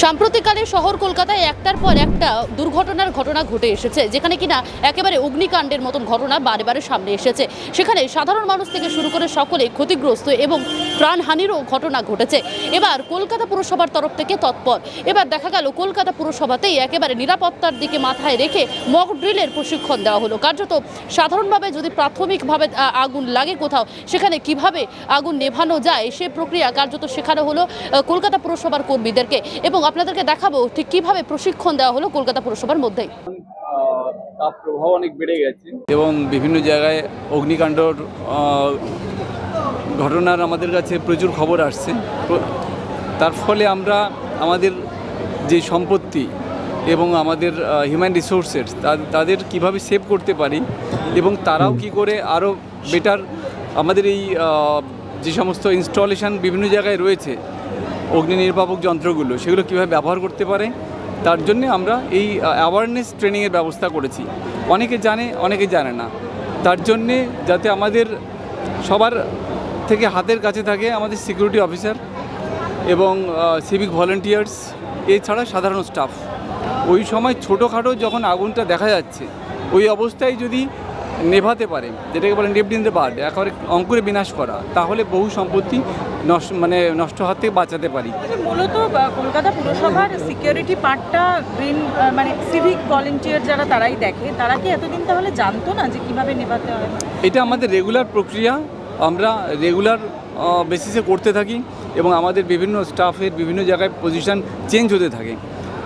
সাম্প্রতিককালে শহর কলকাতায় একটার পর একটা দুর্ঘটনার ঘটনা ঘটে এসেছে, যেখানে কিনা একেবারে অগ্নিকাণ্ডের মতন ঘটনা বারে বারে সামনে এসেছে। সেখানে সাধারণ মানুষ থেকে শুরু করে সকলে ক্ষতিগ্রস্ত এবং প্রাণহানিরও ঘটনা ঘটেছে। এবার কলকাতা পুরসভার তরফ থেকে তৎপর। এবার দেখা গেল কলকাতা পুরসভাতেই একেবারে নিরাপত্তার দিকে মাথায় রেখে মক ড্রিলের প্রশিক্ষণ দেওয়া হলো। কার্যত সাধারণভাবে যদি প্রাথমিকভাবে আগুন লাগে কোথাও, সেখানে কিভাবে আগুন নেভানো যায় সে প্রক্রিয়া কার্যত শেখানো হলো কলকাতা পুরসভার কর্মীদেরকে। এবং আপনাদেরকে দেখাবো ঠিক কিভাবে প্রশিক্ষণ দেওয়া হলো কলকাতা পুরসভার মধ্যেই। তাপ প্রবাহ অনেক বেড়ে গেছে এবং বিভিন্ন জায়গায় অগ্নিকাণ্ডর ঘটনার আমাদের কাছে প্রচুর খবর আসছে। তার ফলে আমরা আমাদের যে সম্পত্তি এবং আমাদের হিউম্যান রিসোর্সেস তাদের কিভাবে সেভ করতে পারি এবং তারাও কি করে আরও বেটার আমাদের এই যে সমস্ত ইনস্টলেশন বিভিন্ন জায়গায় রয়েছে অগ্নি নির্বাপক যন্ত্রগুলো, সেগুলো কীভাবে ব্যবহার করতে পারে, তার জন্য আমরা এই অ্যাওয়ারনেস ট্রেনিংয়ের ব্যবস্থা করেছি। অনেকে জানে, অনেকে জানে না। তার জন্যে যাতে আমাদের সবার থেকে হাতের কাছে থাকে আমাদের সিকিউরিটি অফিসার এবং সিভিক ভলেন্টিয়ার্স, এছাড়া সাধারণ স্টাফ। ওই সময় ছোটোখাটো যখন আগুনটা দেখা যাচ্ছে, ওই অবস্থায় যদি নেভাতে পারে, যেটাকে বলেন নিভড ইন দ্য বাড, একেবারে অঙ্কুরে বিনাশ করা, তাহলে বহু সম্পত্তি নষ্ট হাত থেকে বাঁচাতে পারি। মূলত কলকাতা পুরসভার সিকিউরিটি পার্টটা গ্রিন সিভিক ভলেন্টিয়ার যারা তারাই দেখে, তারা কি এতদিন তাহলে জানতো না যে কীভাবে নেভাতে হয়? এটা আমাদের রেগুলার প্রক্রিয়া, আমরা রেগুলার বেসিসে করতে থাকি এবং আমাদের বিভিন্ন স্টাফের বিভিন্ন জায়গায় পজিশন চেঞ্জ হতে থাকে।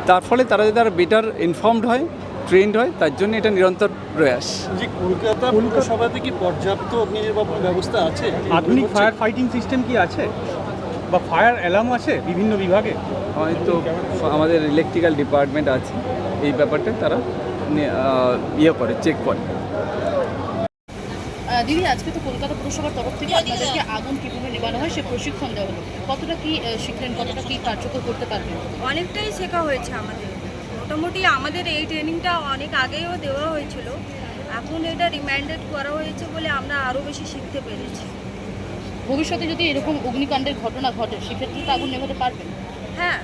তার ফলে তারা যদি আরও বেটার ইনফর্মড হয়, ট্রেন্ড হয়, তার জন্য এটা নিরন্তর প্রয়াস। যে কলকাতা পুরসভাতে কি পর্যাপ্ত অগ্নি নির্বাপক ব্যবস্থা আছে? আধুনিক ফায়ার ফাইটিং সিস্টেম কি আছে বা ফায়ার অ্যালার্ম আছে বিভিন্ন বিভাগে? হয়তো আমাদের ইলেকট্রিক্যাল ডিপার্টমেন্ট আছে, এই ব্যাপারটা তারা করে, চেক করে। দিদি, আজকে তো কলকাতা পুরসভার তরফ থেকে আপনাদেরকে আগুন কীভাবে নেভানো হয় সে প্রশিক্ষণ দেওয়া হলো। কতটা কি শিখলেন, কতটা কি কার্যকর করতে পারবেন? অনেকটাই শেখা হয়েছে আমাদের। মোটামুটি আমাদের এই ট্রেনিংটা অনেক আগেও দেওয়া হয়েছিল, এখন এটা রিমাইন্ডেড করা হয়েছে বলে আমরা আরও বেশি শিখতে পেরেছি। ভবিষ্যতে যদি এরকম অগ্নিকাণ্ডের ঘটনা ঘটে, সেক্ষেত্রে তো আগুন নেভাতে পারবেন? হ্যাঁ,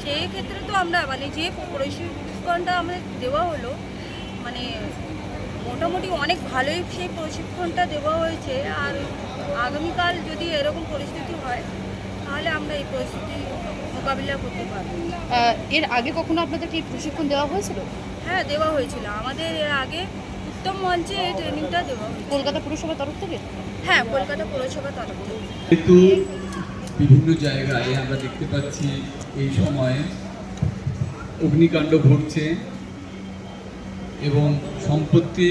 সেই ক্ষেত্রে তো আমরা যে প্রশিক্ষণটা আমাদের দেওয়া হলো, মোটামুটি অনেক ভালোই সেই প্রশিক্ষণটা দেওয়া হয়েছে। আর আগামীকাল যদি এরকম পরিস্থিতি হয়, তাহলে আমরা এই পরিস্থিতি মোকাবিলা করতে পারবো। এর আগে কখনো আপনাদেরকে এই প্রশিক্ষণ দেওয়া হয়েছিল? হ্যাঁ, দেওয়া হয়েছিল। আমাদের এর আগে উত্তম মঞ্চে এই ট্রেনিংটা দেওয়া হয়েছিল। কলকাতা পুরসভার তরফ থেকে? হ্যাঁ, কলকাতা পুরসভার তরফ থেকে। কিন্তু বিভিন্ন জায়গায় আমরা দেখতে পাচ্ছি এই সময়ে অগ্নিকাণ্ড ঘটছে এবং সম্পত্তি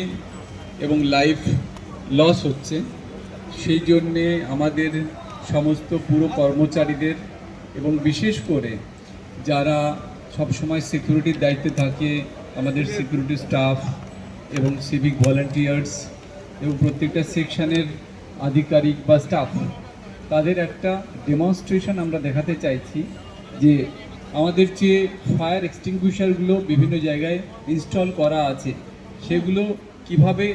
এবং লাইফ লস হচ্ছে। সেই জন্যে আমাদের সমস্ত পুরো কর্মচারীদের এবং বিশেষ করে যারা সবসময় সিকিউরিটির দায়িত্বে থাকে, আমাদের সিকিউরিটি স্টাফ এবং সিভিক ভলেন্টিয়ার্স এবং প্রত্যেকটা সেকশনের আধিকারিক বা স্টাফ, তাদের একটা ডেমনস্ট্রেশন আমরা দেখাতে চাইছি যে আমাদের যে ফায়ার এক্সটিংগুইশারগুলো বিভিন্ন জায়গায় ইনস্টল করা আছে, সেগুলো কিভাবে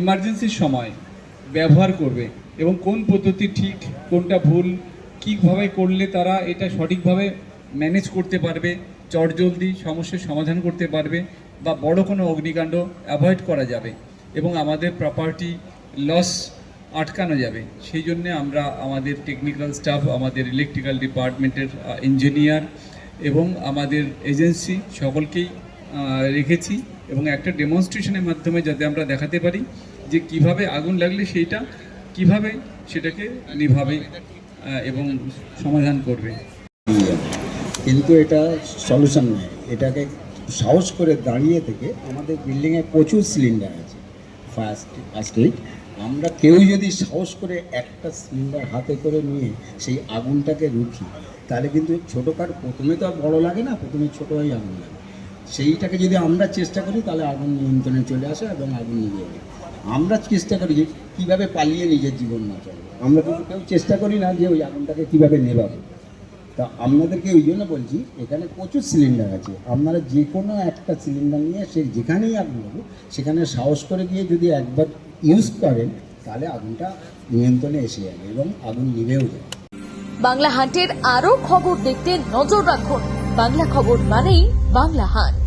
ইমার্জেন্সির সময় ব্যবহার করবে এবং কোন পদ্ধতি ঠিক, কোনটা ভুল, কীভাবে করলে তারা এটা সঠিকভাবে ম্যানেজ করতে পারবে, চটজলদি সমস্যার সমাধান করতে পারবে বা বড় কোনো অগ্নিকাণ্ড অ্যাভয়েড করা যাবে এবং আমাদের প্রপার্টি লস আটকানো যাবে। সেই জন্যে আমরা আমাদের টেকনিক্যাল স্টাফ, আমাদের ইলেকট্রিক্যাল ডিপার্টমেন্টের ইঞ্জিনিয়ার এবং আমাদের এজেন্সি সকলকেই রেখেছি এবং একটা ডেমনস্ট্রেশনের মাধ্যমে যাতে আমরা দেখাতে পারি যে কিভাবে আগুন লাগলে সেইটা কিভাবে সেটাকে নিভাবে এবং সমাধান করবে। কিন্তু এটা সলিউশন নয়, এটাকে সাহস করে দাঁড়িয়ে থেকে আমাদের বিল্ডিংয়ে প্রচুর সিলিন্ডার আছে ফার্স্ট এইড। আমরা কেউ যদি সাহস করে একটা সিলিন্ডার হাতে করে নিয়ে সেই আগুনটাকে রুখি, তাহলে কিন্তু ছোটোখাটো, প্রথমে তো আর বড়ো লাগে না, প্রথমে ছোটো হয়ে আগুন লাগে। সেইটাকে যদি আমরা চেষ্টা করি তাহলে আগুন নিয়ন্ত্রণে চলে আসে এবং আগুন নিভে যাবে। আমরা চেষ্টা করি যে কীভাবে পালিয়ে নিজের জীবন না চলে, আমরা কিন্তু কেউ চেষ্টা করি না যে ওই আগুনটাকে কীভাবে নেভাবো। তা আপনাদেরকে ওই জন্য বলছি, এখানে প্রচুর সিলিন্ডার আছে, আপনারা যে কোনো একটা সিলিন্ডার নিয়ে সে যেখানেই আগুন হবে সেখানে সাহস করে গিয়ে যদি একবার ইউজ করেন, তাহলে আগুনটা নিয়ন্ত্রণে এসে যাবে এবং আগুন নিভেও যাবে। বাংলা হান্টের আরও খবর দেখতে নজর রাখুন। বাংলা খবর মানেই বাংলা হান্ট।